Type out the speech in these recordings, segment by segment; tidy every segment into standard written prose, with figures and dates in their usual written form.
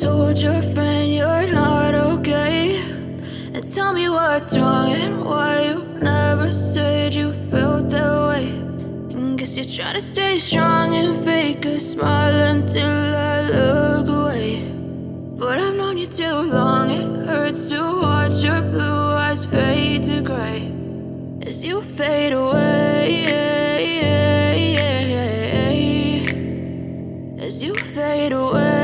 told your friend you're not okay? And tell me what's wrong and why you never said you felt that way. And guess you're trying to stay strong and fake a smile until I look away. But I've known you too long, it hurts to watch your blue eyes fade to gray as you fade away, as you fade away.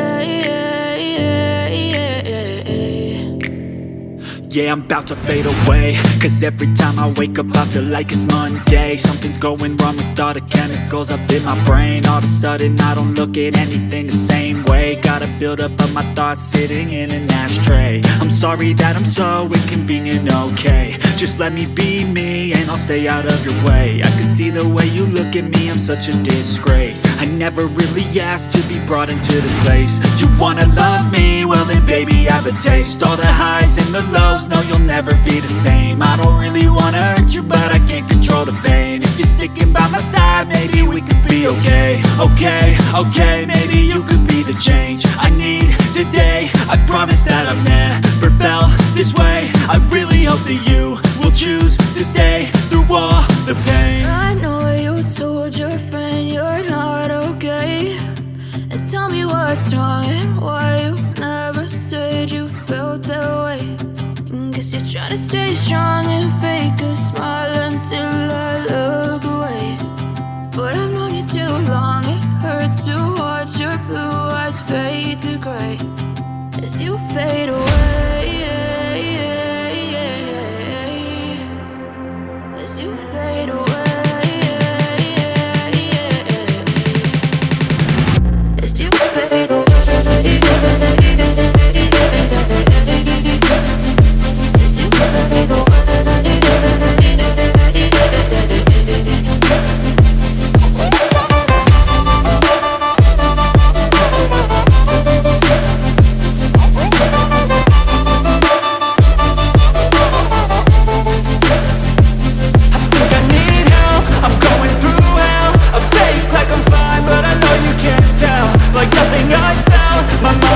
Yeah, I'm about to fade away, cause every time I wake up I feel like it's Monday. Something's going wrong with all the chemicals up in my brain. All of a sudden I don't look at anything the same way. Got a build up of my thoughts sitting in an ashtray. I'm sorry that I'm so inconvenient, okay? Just let me be me and I'll stay out of your way. I can see the way you look at me, I'm such a disgrace. I never really asked to be brought into this place. You wanna love me? Well then baby I have a taste. All the highs and the lows, no you'll never be the same. I don't really wanna hurt you but I can't control the pain. If you're sticking by my side maybe we could be okay. Okay, maybe you could be the change I need today. I promise that I've never felt this way. I really hope that you will choose to stay through all the pain. I know you told your friend you're not okay. And tell me what's wrong and why you never said you felt that way. And guess you're trying to stay strong and fake a smile until I look away. But I've known you too long, it hurts to watch your blue eyes fade to gray as you fade away, as you fade away, as you fade away. Like nothing I felt, my mind